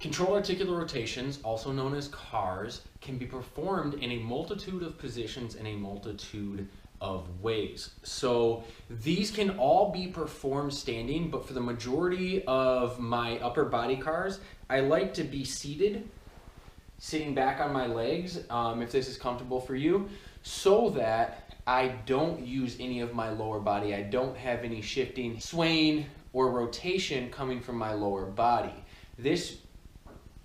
Controlled articular rotations, also known as C.A.R.s, can be performed in a multitude of positions in a multitude of ways. So these can all be performed standing, but for the majority of my upper body C.A.R.s, I like to be seated, sitting back on my legs, if this is comfortable for you, so that I don't use any of my lower body. I don't have any shifting, swaying, or rotation coming from my lower body. This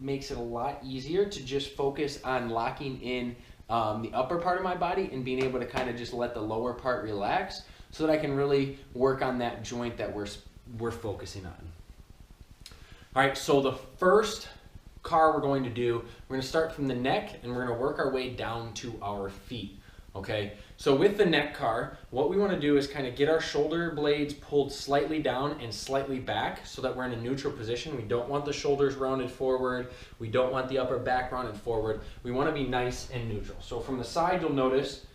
makes it a lot easier to just focus on locking in the upper part of my body and being able to kind of just let the lower part relax so that I can really work on that joint that we're focusing on. All right, so the first C.A.R. we're going to do, we're going to start from the neck and we're going to work our way down to our feet. Okay, so with the neck C.A.R., what we want to do is kind of get our shoulder blades pulled slightly down and slightly back so that we're in a neutral position. We don't want the shoulders rounded forward. We don't want the upper back rounded forward. We want to be nice and neutral. So from the side, you'll notice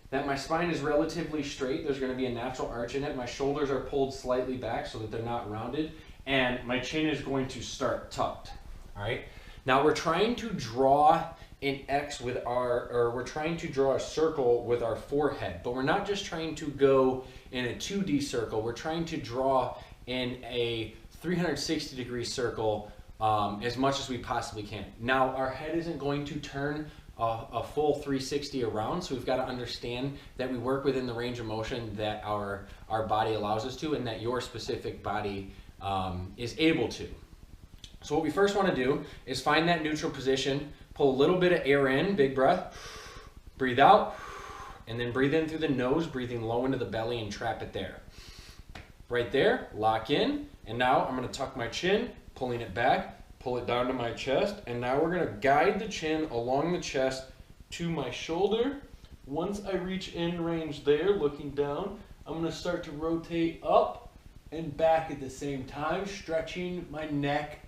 that my spine is relatively straight. There's going to be a natural arch in it. My shoulders are pulled slightly back so that they're not rounded. And my chin is going to start tucked. All right. Now we're trying to draw an X with we're trying to draw a circle with our forehead, but we're not just trying to go in a 2D circle. We're trying to draw in a 360-degree circle as much as we possibly can. Now, our head isn't going to turn a full 360 around, so we've got to understand that we work within the range of motion that our body allows us to and that your specific body is able to. So what we first want to do is find that neutral position, pull a little bit of air in, big breath, breathe out, and then breathe in through the nose, breathing low into the belly and trap it there. Right there, lock in, and now I'm going to tuck my chin, pulling it back, pull it down to my chest, and now we're going to guide the chin along the chest to my shoulder. Once I reach in range there, looking down, I'm going to start to rotate up and back at the same time, stretching my neck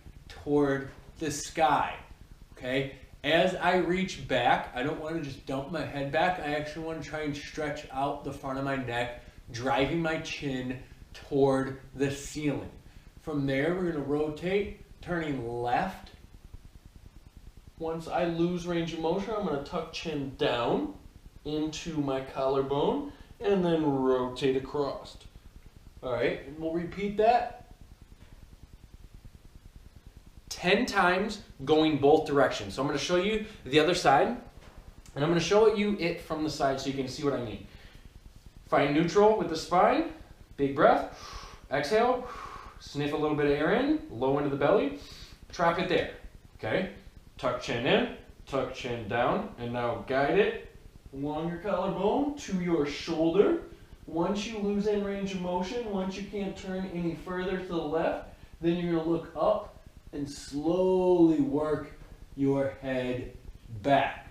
toward the sky, okay? As I reach back, I don't want to just dump my head back. I actually want to try and stretch out the front of my neck, driving my chin toward the ceiling. From there, we're going to rotate, turning left. Once I lose range of motion, I'm going to tuck chin down into my collarbone and then rotate across. All right, and we'll repeat that 10 times going both directions. So I'm going to show you the other side, and I'm going to show you it from the side so you can see what I mean. Find neutral with the spine, big breath, exhale, sniff a little bit of air in, low into the belly, trap it there, okay? Tuck chin in, tuck chin down, and now guide it along your collarbone to your shoulder. Once you lose in range of motion, once you can't turn any further to the left, then you're going to look up and slowly work your head back.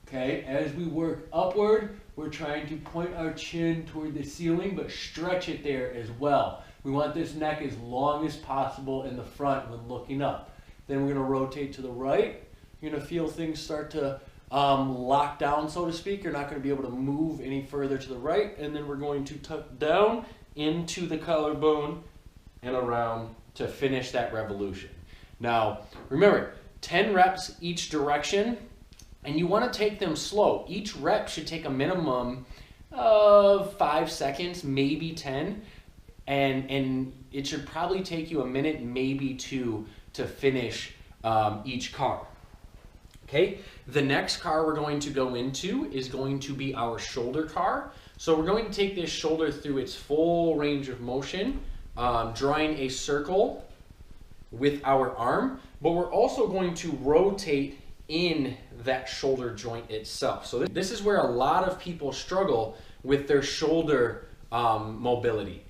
Okay, as we work upward, we're trying to point our chin toward the ceiling, but stretch it there as well. We want this neck as long as possible in the front when looking up. Then we're going to rotate to the right. You're going to feel things start to lock down, so to speak. You're not going to be able to move any further to the right. And then we're going to tuck down into the collarbone and around to finish that revolution. Now, remember, 10 reps each direction, and you want to take them slow. Each rep should take a minimum of 5 seconds, maybe 10, and it should probably take you a minute, maybe 2, to finish each C.A.R. Okay, the next C.A.R. we're going to go into is going to be our shoulder C.A.R. So we're going to take this shoulder through its full range of motion, drawing a circle with our arm, but we're also going to rotate in that shoulder joint itself. So this is where a lot of people struggle with their shoulder mobility.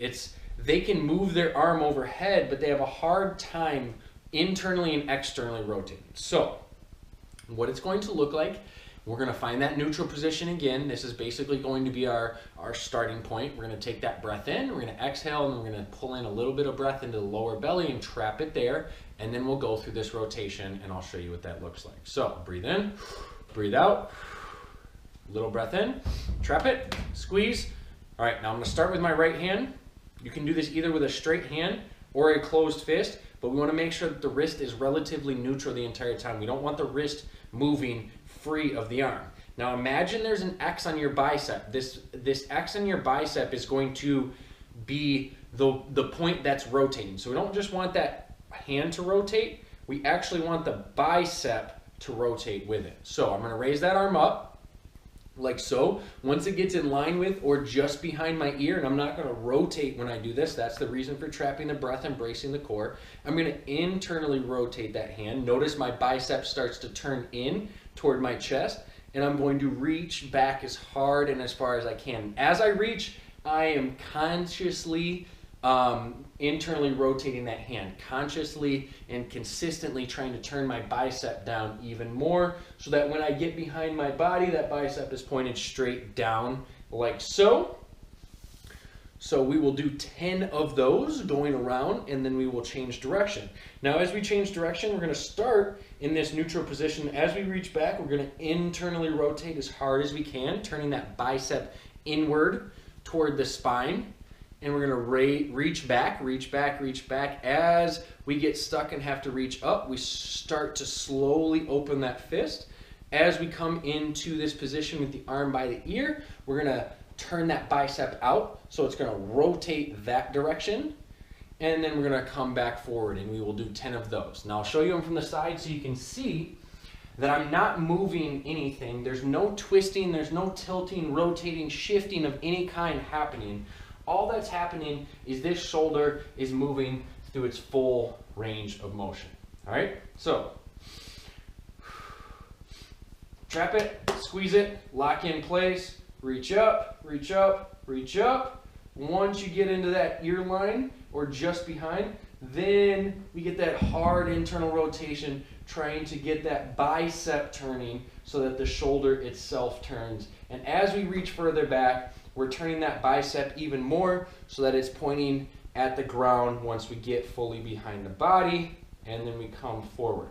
They can move their arm overhead, but they have a hard time internally and externally rotating. So what it's going to look like, we're going to find that neutral position again. This is basically going to be our starting point. We're going to take that breath in, we're going to exhale, and we're going to pull in a little bit of breath into the lower belly and trap it there. And then we'll go through this rotation and I'll show you what that looks like. So breathe in, breathe out, little breath in, trap it, squeeze. All right, now I'm going to start with my right hand. You can do this either with a straight hand or a closed fist. but we want to make sure that the wrist is relatively neutral the entire time. We don't want the wrist moving free of the arm. Now imagine there's an X on your bicep. This X on your bicep is going to be the point that's rotating. So we don't just want that hand to rotate, we actually want the bicep to rotate with it. So I'm going to raise that arm up like so. Once it gets in line with or just behind my ear, and I'm not going to rotate when I do this, that's the reason for trapping the breath and bracing the core. I'm going to internally rotate that hand. Notice my bicep starts to turn in toward my chest, and I'm going to reach back as hard and as far as I can. As I reach, I am consciously internally rotating that hand, consciously and consistently trying to turn my bicep down even more so that when I get behind my body, that bicep is pointed straight down like so. So we will do 10 of those going around, and then we will change direction. Now as we change direction, we're going to start in this neutral position. As we reach back, we're going to internally rotate as hard as we can, turning that bicep inward toward the spine. And we're going to reach back, reach back, reach back. As we get stuck and have to reach up, we start to slowly open that fist. As we come into this position with the arm by the ear, we're going to turn that bicep out. So it's going to rotate that direction. And then we're going to come back forward, and we will do 10 of those. Now I'll show you them from the side so you can see that I'm not moving anything. There's no twisting, there's no tilting, rotating, shifting of any kind happening. All that's happening is this shoulder is moving through its full range of motion. All right, so trap it, squeeze it, lock in place, reach up, reach up, reach up. Once you get into that ear line or just behind, then we get that hard internal rotation, trying to get that bicep turning so that the shoulder itself turns. And as we reach further back, we're turning that bicep even more so that it's pointing at the ground once we get fully behind the body, and then we come forward.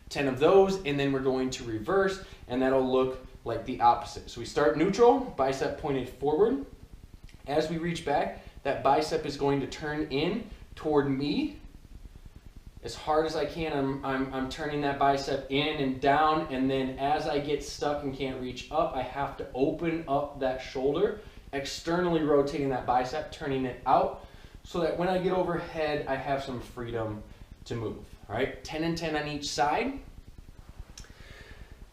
10 of those, and then we're going to reverse, and that'll look like the opposite. So we start neutral, bicep pointed forward. As we reach back, that bicep is going to turn in toward me. As hard as I can, I'm turning that bicep in and down, and then as I get stuck and can't reach up, I have to open up that shoulder, externally rotating that bicep, turning it out, so that when I get overhead, I have some freedom to move. All right, 10 and 10 on each side.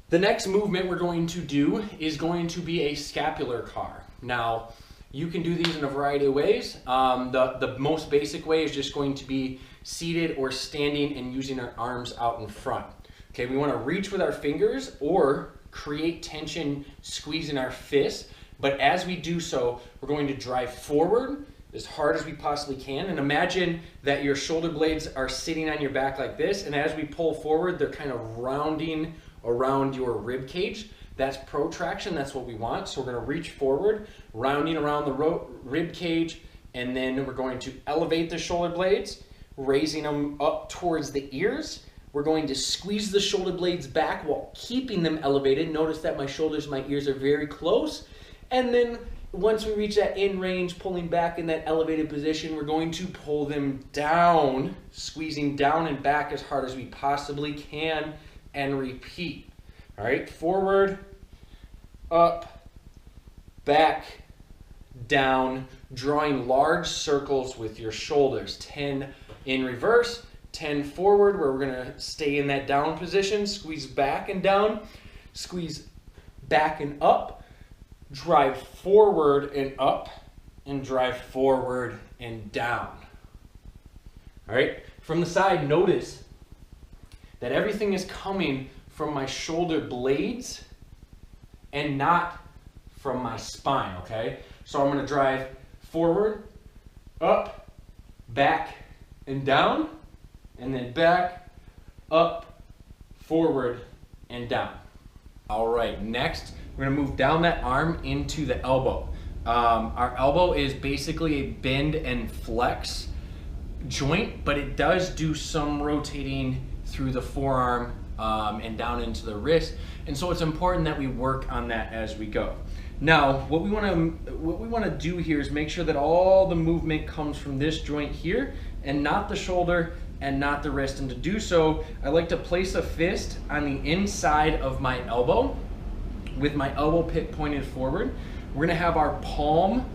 The next movement we're going to do is going to be a scapular C.A.R. Now, you can do these in a variety of ways. The most basic way is just going to be seated or standing and using our arms out in front. Okay, we want to reach with our fingers or create tension squeezing our fists, but as we do so, we're going to drive forward as hard as we possibly can, and imagine that your shoulder blades are sitting on your back like this, and as we pull forward, they're kind of rounding around your rib cage. That's protraction, that's what we want. So we're going to reach forward, rounding around the rib cage, and then we're going to elevate the shoulder blades, raising them up towards the ears. We're going to squeeze the shoulder blades back while keeping them elevated. Notice that my shoulders, my ears are very close. And then once we reach that in range, pulling back in that elevated position, we're going to pull them down, squeezing down and back as hard as we possibly can, and repeat. All right, forward, up, back, down, drawing large circles with your shoulders. 10 in reverse, 10 forward, where we're gonna stay in that down position, squeeze back and down, squeeze back and up, drive forward and up, and drive forward and down. All right, from the side, notice that everything is coming from my shoulder blades and not from my spine, okay? So I'm gonna drive forward, up, back, and down, and then back, up, forward, and down. All right, next, we're gonna move down that arm into the elbow. Our elbow is basically a bend and flex joint, but it does do some rotating through the forearm and down into the wrist, and so it's important that we work on that as we go. Now, what we want to do here is make sure that all the movement comes from this joint here and not the shoulder and not the wrist. And to do so, I like to place a fist on the inside of my elbow with my elbow pit pointed forward. We're gonna have our palm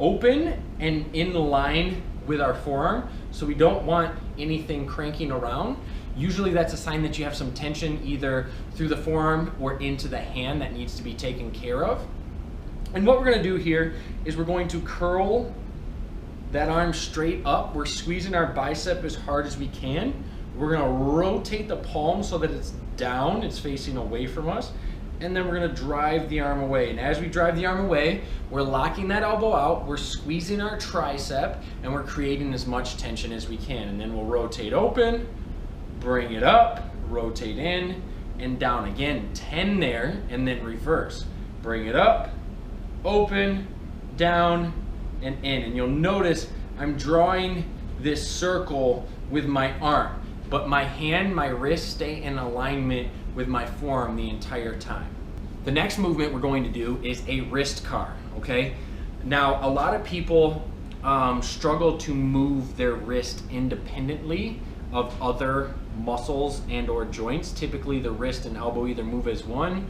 open and in line with our forearm, so we don't want anything cranking around. Usually that's a sign that you have some tension either through the forearm or into the hand that needs to be taken care of. And what we're gonna do here is we're going to curl that arm straight up. We're squeezing our bicep as hard as we can. We're gonna rotate the palm so that it's down, it's facing away from us. And then we're gonna drive the arm away. And as we drive the arm away, we're locking that elbow out, we're squeezing our tricep, and we're creating as much tension as we can. And then we'll rotate open, bring it up, rotate in, and down. Again, 10 there, and then reverse. Bring it up, open, down, and in. And you'll notice I'm drawing this circle with my arm, but my hand, my wrist stay in alignment with my forearm the entire time. The next movement we're going to do is a wrist C.A.R., okay? Now, a lot of people struggle to move their wrist independently of other muscles and or joints. Typically the wrist and elbow either move as one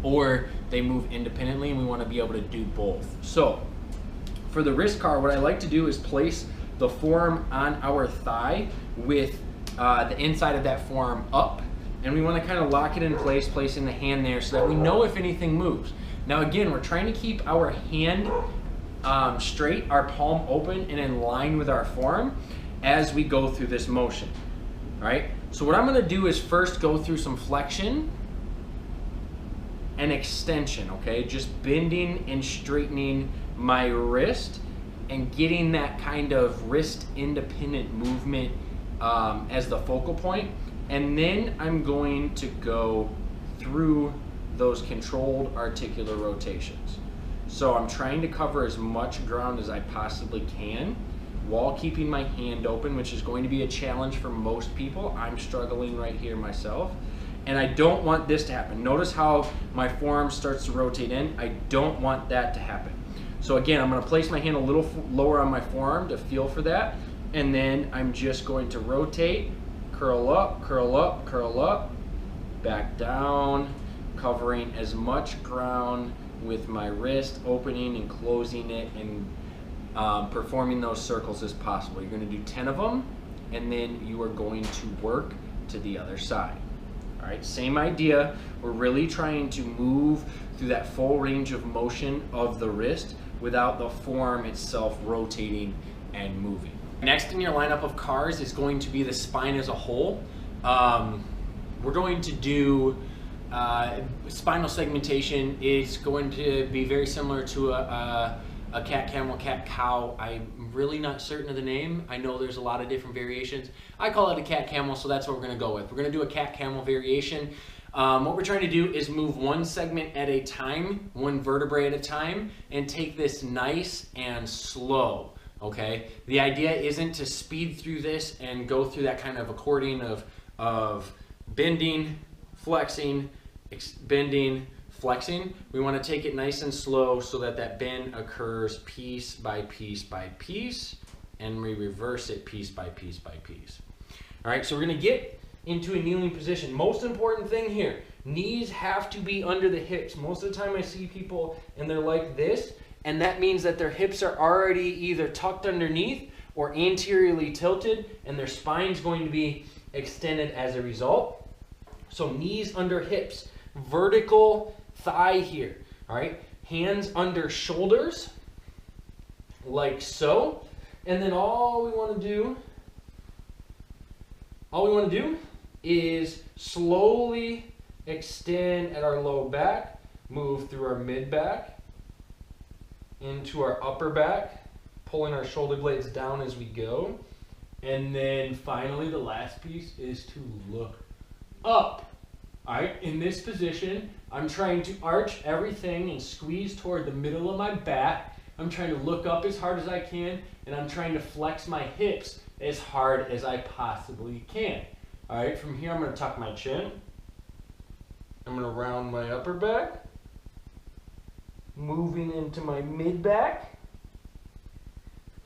or they move independently, and we want to be able to do both. So for the wrist C.A.R., what I like to do is place the forearm on our thigh with the inside of that forearm up, and we want to kind of lock it in place, placing the hand there so that we know if anything moves. Now again, we're trying to keep our hand straight, our palm open and in line with our forearm as we go through this motion. All right, so what I'm going to do is first go through some flexion and extension, okay? Just bending and straightening my wrist and getting that kind of wrist independent movement as the focal point. And then I'm going to go through those controlled articular rotations. So I'm trying to cover as much ground as I possibly can while keeping my hand open, which is going to be a challenge for most people. I'm struggling right here myself. And I don't want this to happen. Notice how my forearm starts to rotate in. I don't want that to happen. So again, I'm gonna place my hand a little lower on my forearm to feel for that. And then I'm just going to rotate, curl up, curl up, curl up, back down, covering as much ground with my wrist, opening and closing it, and performing those circles as possible. You're gonna do 10 of them, and then you are going to work to the other side. All right, same idea. We're really trying to move through that full range of motion of the wrist without the forearm itself rotating and moving. Next in your lineup of C.A.R.s is going to be the spine as a whole. We're going to do spinal segmentation. Is going to be very similar to a cat camel, cat cow. I'm really not certain of the name. I know there's a lot of different variations. I call it a cat camel, so that's what we're gonna go with. We're gonna do a cat camel variation. What we're trying to do is move one segment at a time, one vertebrae at a time, and take this nice and slow, okay? The idea isn't to speed through this and go through that kind of accordion of bending, flexing, bending, flexing. We want to take it nice and slow so that that bend occurs piece by piece by piece, and we reverse it piece by piece by piece. All right, so we're going to get into a kneeling position. Most important thing here, knees have to be under the hips. Most of the time I see people and they're like this, and that means that their hips are already either tucked underneath or anteriorly tilted, and their spine's going to be extended as a result. So knees under hips, vertical thigh here, all right? Hands under shoulders, like so. And then all we want to do is slowly extend at our low back, move through our mid back, into our upper back, pulling our shoulder blades down as we go. And then finally, the last piece is to look up. All right, in this position, I'm trying to arch everything and squeeze toward the middle of my back. I'm trying to look up as hard as I can, and I'm trying to flex my hips as hard as I possibly can. All right, from here, I'm gonna tuck my chin. I'm gonna round my upper back, moving into my mid back,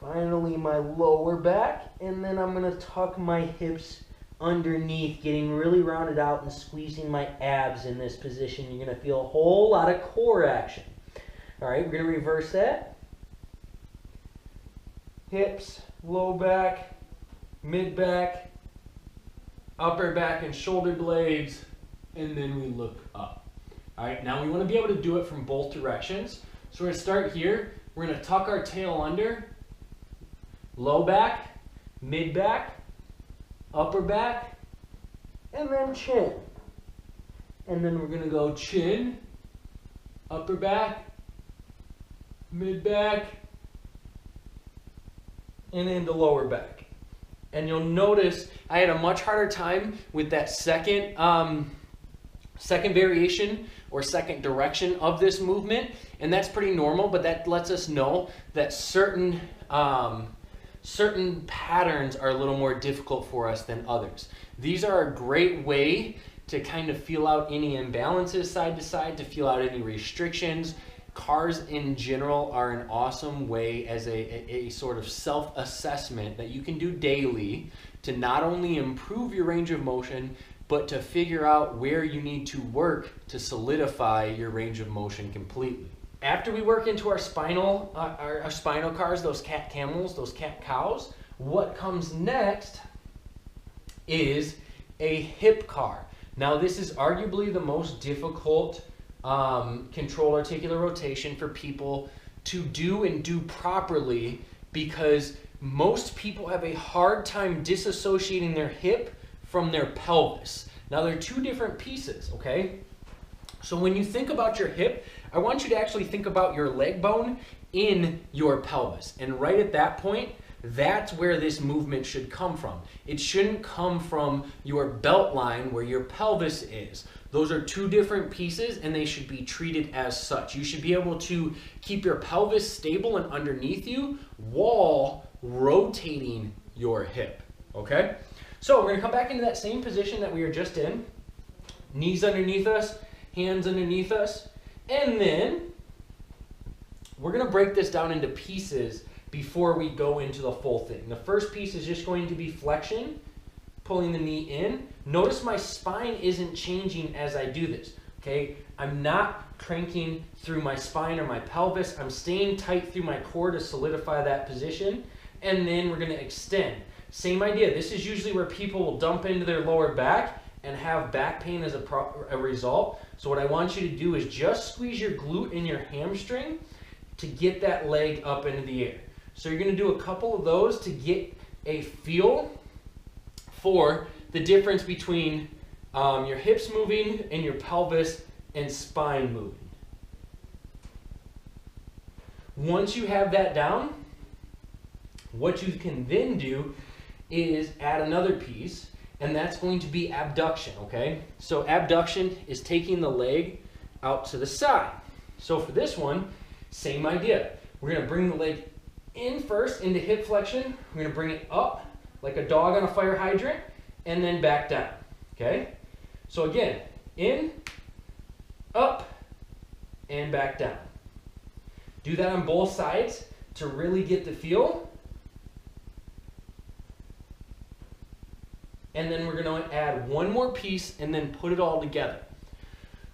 Finally, my lower back, and then I'm going to tuck my hips underneath, getting really rounded out and squeezing my abs in this position. You're going to feel a whole lot of core action. All right, we're going to reverse that. Hips, low back, mid back, upper back and shoulder blades, and then we look up. All right, now we want to be able to do it from both directions. So we're going to start here. We're going to tuck our tail under, low back, mid back, upper back, and then chin. And then we're going to go chin, upper back, mid back, and into lower back. And you'll notice I had a much harder time with that second variation or second direction of this movement, and that's pretty normal, but that lets us know that certain patterns are a little more difficult for us than others. These are a great way to kind of feel out any imbalances side to side, to feel out any restrictions. C.A.R.s in general are an awesome way as a sort of self-assessment that you can do daily to not only improve your range of motion, but to figure out where you need to work to solidify your range of motion completely. After we work into our spinal C.A.R.s, those cat camels, those cat cows, what comes next is a hip C.A.R. Now this is arguably the most difficult control articular rotation for people to do and do properly, because most people have a hard time disassociating their hip from their pelvis. Now they're two different pieces, okay? So when you think about your hip, I want you to actually think about your leg bone in your pelvis. And right at that point, that's where this movement should come from. It shouldn't come from your belt line where your pelvis is. Those are two different pieces and they should be treated as such. You should be able to keep your pelvis stable and underneath you while rotating your hip, okay? So we're gonna come back into that same position that we were just in. Knees underneath us, hands underneath us, and then we're gonna break this down into pieces before we go into the full thing. The first piece is just going to be flexion, pulling the knee in. Notice my spine isn't changing as I do this, okay? I'm not cranking through my spine or my pelvis. I'm staying tight through my core to solidify that position, and then we're gonna extend. Same idea. This is usually where people will dump into their lower back and have back pain as a result. So what I want you to do is just squeeze your glute and your hamstring to get that leg up into the air. So you're going to do a couple of those to get a feel for the difference between your hips moving and your pelvis and spine moving. Once you have that down, what you can then do is add another piece, and that's going to be abduction, okay? So abduction is taking the leg out to the side. So for this one, same idea. We're going to bring the leg in first into hip flexion. We're going to bring it up like a dog on a fire hydrant, and then back down, okay? So again, in, up, and back down. Do that on both sides to really get the feel. And then we're going to add one more piece and then put it all together.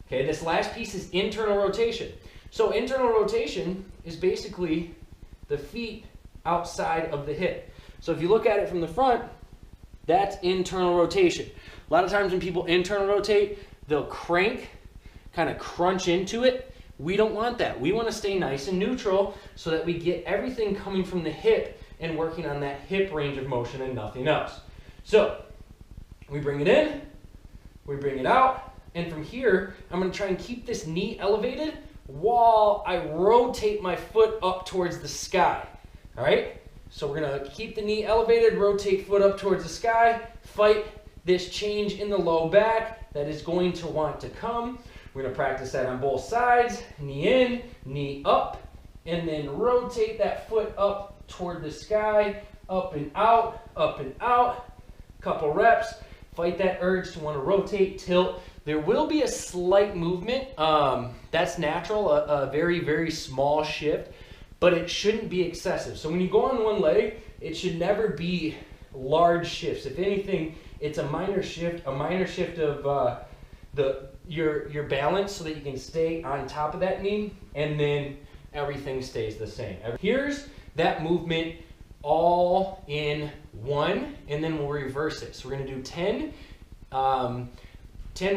Okay, this last piece is internal rotation. So internal rotation is basically the feet outside of the hip. So if you look at it from the front, that's internal rotation. A lot of times when people internal rotate, they'll crank, kind of crunch into it. We don't want that. We want to stay nice and neutral so that we get everything coming from the hip and working on that hip range of motion and nothing else. So we bring it in, we bring it out, and from here, I'm going to try and keep this knee elevated while I rotate my foot up towards the sky. All right? So we're going to keep the knee elevated, rotate foot up towards the sky, fight this change in the low back that is going to want to come. We're going to practice that on both sides. Knee in, knee up, and then rotate that foot up toward the sky, up and out, couple reps. Fight that urge to want to rotate, tilt. There will be a slight movement. That's natural, a very, very small shift. but it shouldn't be excessive. So when you go on one leg, it should never be large shifts. If anything, it's a minor shift of your balance so that you can stay on top of that knee, and then everything stays the same. Here's that movement all in one, and then we'll reverse it. So we're going to do 10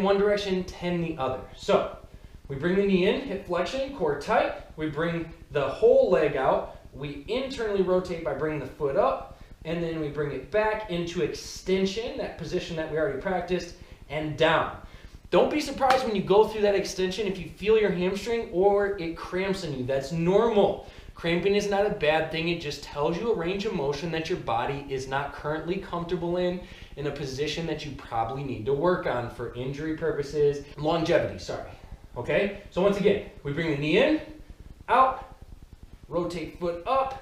one direction, 10 the other. So we bring the knee in, hip flexion, core tight. We bring the whole leg out. We internally rotate by bringing the foot up, and then we bring it back into extension, that position that we already practiced, and down. Don't be surprised when you go through that extension if you feel your hamstring or it cramps in you. That's normal. Cramping is not a bad thing. It just tells you a range of motion that your body is not currently comfortable in a position that you probably need to work on for injury purposes, longevity, sorry. Okay, so once again, we bring the knee in, out, rotate foot up,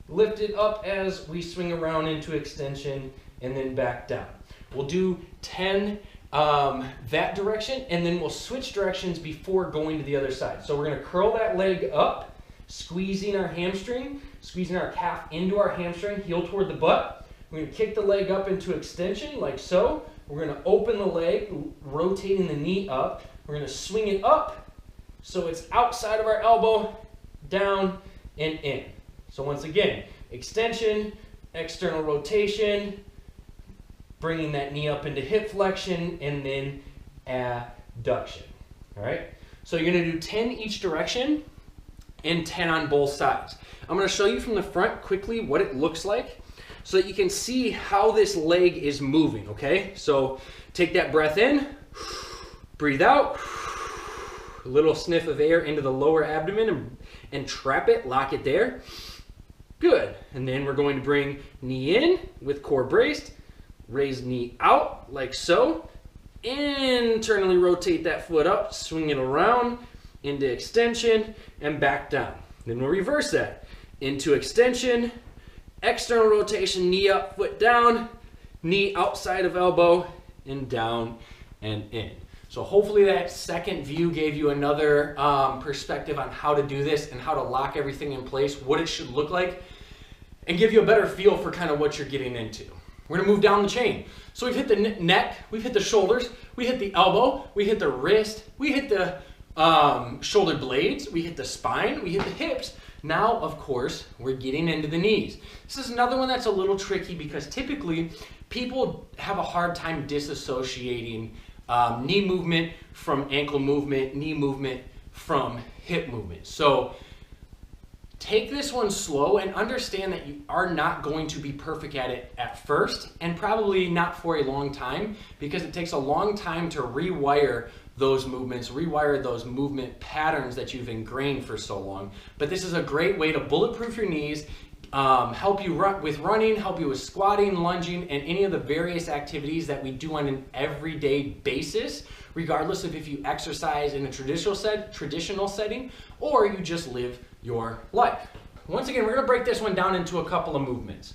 lift it up as we swing around into extension, and then back down. We'll do 10 that direction, and then we'll switch directions before going to the other side. So we're going to curl that leg up, squeezing our hamstring, squeezing our calf into our hamstring, heel toward the butt. We're going to kick the leg up into extension like so. We're going to open the leg, rotating the knee up. We're going to swing it up so it's outside of our elbow, down and in. So once again, extension, external rotation, bringing that knee up into hip flexion, and then abduction. All right, so you're going to do 10 each direction and 10 on both sides. I'm going to show you from the front quickly what it looks like so that you can see how this leg is moving, okay? So take that breath in, breathe out, a little sniff of air into the lower abdomen and trap it, lock it there. Good, and then we're going to bring knee in with core braced, raise knee out like so, internally rotate that foot up, swing it around into extension and back down. Then we'll reverse that into extension, external rotation, knee up, foot down, knee outside of elbow, and down and in. So hopefully that second view gave you another perspective on how to do this and how to lock everything in place, what it should look like, and give you a better feel for kind of what you're getting into. We're going to move down the chain. So we've hit the neck, we've hit the shoulders, we hit the elbow, we hit the wrist, we hit the shoulder blades, we hit the spine, we hit the hips. Now, of course, we're getting into the knees. This is another one that's a little tricky because typically people have a hard time disassociating knee movement from ankle movement, knee movement from hip movement. So take this one slow and understand that you are not going to be perfect at it at first, and probably not for a long time, because it takes a long time to rewire those movements, rewire those movement patterns that you've ingrained for so long. But this is a great way to bulletproof your knees, help you with running, help you with squatting, lunging, and any of the various activities that we do on an everyday basis, regardless of if you exercise in a traditional setting or you just live your life. Once again, we're going to break this one down into a couple of movements.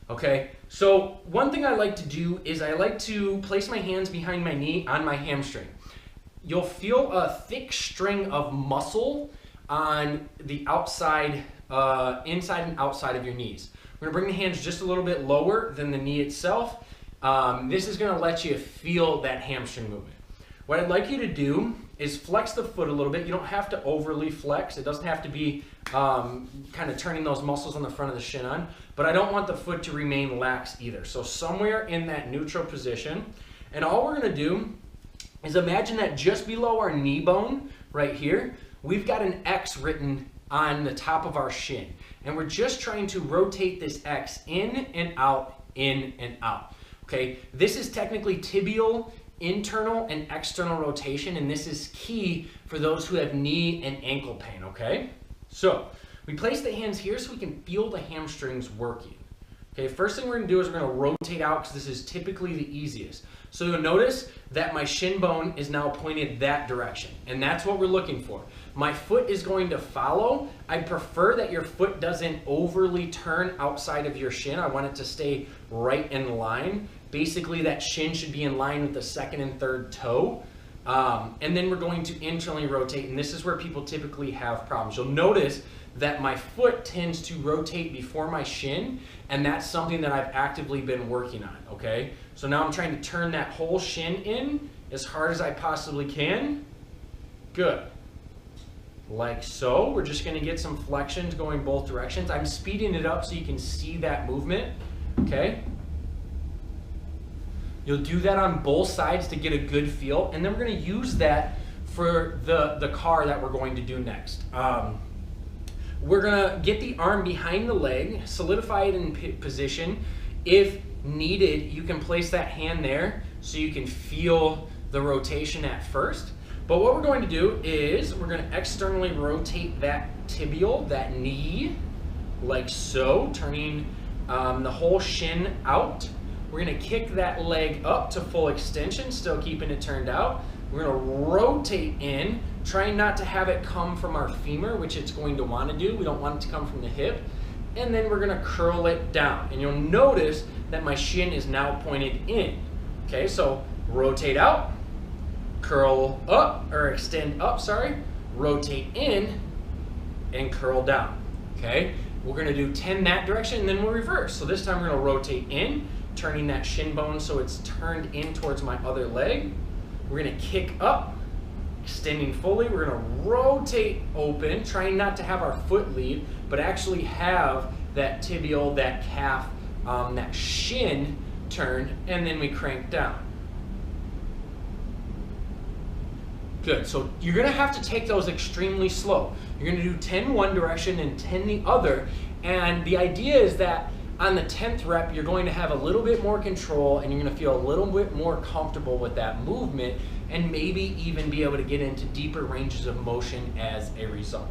Okay, so one thing I like to do is I like to place my hands behind my knee on my hamstring. You'll feel a thick string of muscle on the outside, inside and outside of your knees. We're going to bring the hands just a little bit lower than the knee itself. This is going to let you feel that hamstring movement. What I'd like you to do is flex the foot a little bit. You don't have to overly flex. It doesn't have to be kind of turning those muscles on the front of the shin on, but I don't want the foot to remain lax either. So somewhere in that neutral position, and all we're going to do is imagine that just below our knee bone right here, we've got an X written on the top of our shin, and we're just trying to rotate this X in and out, in and out. Okay, this is technically tibial internal and external rotation, and this is key for those who have knee and ankle pain. Okay, so we place the hands here so we can feel the hamstrings working. Okay, first thing we're going to do is we're going to rotate out, because this is typically the easiest. So you'll notice that my shin bone is now pointed that direction, and that's what we're looking for. My foot is going to follow. I prefer that your foot doesn't overly turn outside of your shin. I want it to stay right in line. Basically, that shin should be in line with the second and third toe. And then we're going to internally rotate, and this is where people typically have problems. You'll notice that my foot tends to rotate before my shin, and that's something that I've actively been working on, okay? So now I'm trying to turn that whole shin in as hard as I possibly can. Good. Like so. We're just going to get some flexions going both directions. I'm speeding it up so you can see that movement, okay? You'll do that on both sides to get a good feel, and then we're going to use that for the C.A.R. that we're going to do next. We're gonna get the arm behind the leg, solidify it in position. If needed, you can place that hand there so you can feel the rotation at first. But what we're going to do is we're gonna externally rotate that tibial, that knee, like so, turning the whole shin out. We're gonna kick that leg up to full extension, still keeping it turned out. We're gonna rotate in, trying not to have it come from our femur, which it's going to want to do. We don't want it to come from the hip. And then we're gonna curl it down. And you'll notice that my shin is now pointed in. Okay, so rotate out, curl up, or extend up, sorry, rotate in, and curl down. Okay, we're gonna do 10 that direction, and then we'll reverse. So this time we're gonna rotate in, turning that shin bone so it's turned in towards my other leg. We're gonna kick up, extending fully. We're gonna rotate open, trying not to have our foot lead, but actually have that tibial, that calf, that shin turned, and then we crank down. Good, so you're gonna have to take those extremely slow. You're gonna do 10 one direction and 10 the other, and the idea is that on the 10th rep, you're going to have a little bit more control and you're going to feel a little bit more comfortable with that movement, and maybe even be able to get into deeper ranges of motion as a result.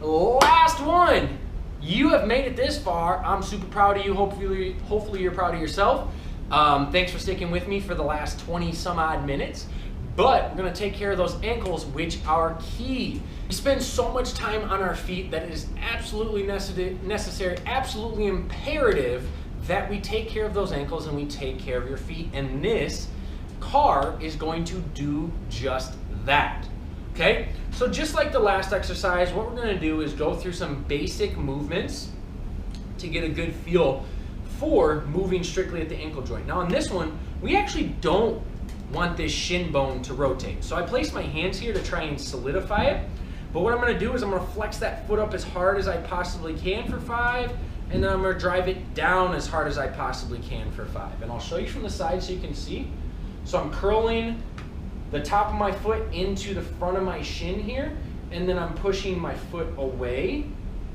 Last one. You have made it this far. I'm super proud of you. Hopefully you're proud of yourself. Thanks for sticking with me for the last 20 some odd minutes. But we're going to take care of those ankles, which are key. We spend so much time on our feet that it is absolutely necessary, absolutely imperative that we take care of those ankles and we take care of your feet. And this C.A.R. is going to do just that. Okay? So just like the last exercise, what we're going to do is go through some basic movements to get a good feel for moving strictly at the ankle joint. Now on this one, we actually don't want this shin bone to rotate. So I place my hands here to try and solidify it. But what I'm gonna do is I'm gonna flex that foot up as hard as I possibly can for 5, and then I'm gonna drive it down as hard as I possibly can for 5. And I'll show you from the side so you can see. So I'm curling the top of my foot into the front of my shin here, and then I'm pushing my foot away,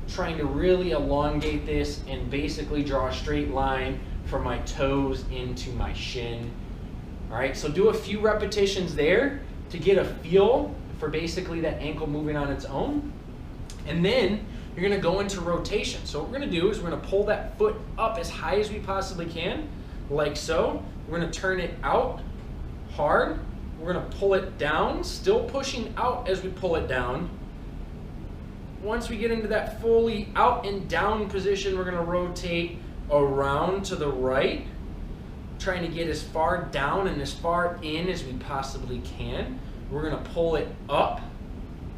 trying to really elongate this and basically draw a straight line from my toes into my shin. All right, so do a few repetitions there to get a feel for basically that ankle moving on its own. And then you're gonna go into rotation. So what we're gonna do is we're gonna pull that foot up as high as we possibly can, like so. We're gonna turn it out hard. We're gonna pull it down, still pushing out as we pull it down. Once we get into that fully out and down position, we're gonna rotate around to the right, trying to get as far down and as far in as we possibly can. We're gonna pull it up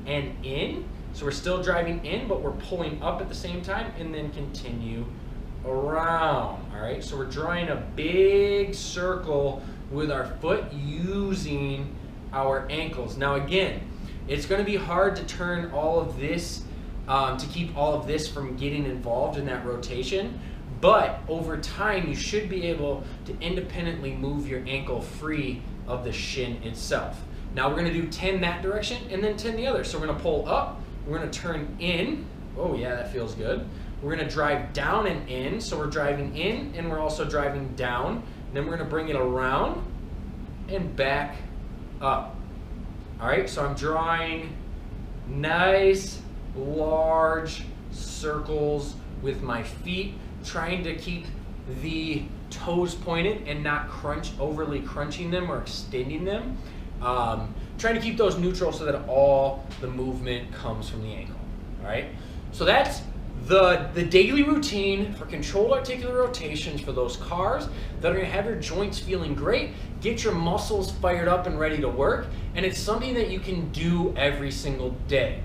and in. So we're still driving in, but we're pulling up at the same time, and then continue around. All right, so we're drawing a big circle with our foot using our ankles. Now again, it's gonna be hard to turn all of this, to keep all of this from getting involved in that rotation. But over time, you should be able to independently move your ankle free of the shin itself. Now we're gonna do 10 that direction and then 10 the other. So we're gonna pull up, we're gonna turn in. Oh yeah, that feels good. We're gonna drive down and in. So we're driving in and we're also driving down. Then we're gonna bring it around and back up. All right, so I'm drawing nice, large circles with my feet, trying to keep the toes pointed and not overly crunching them or extending them. Trying to keep those neutral so that all the movement comes from the ankle. All right, so that's the daily routine for controlled articular rotations for those C.A.R.s that are gonna have your joints feeling great, get your muscles fired up and ready to work, and it's something that you can do every single day.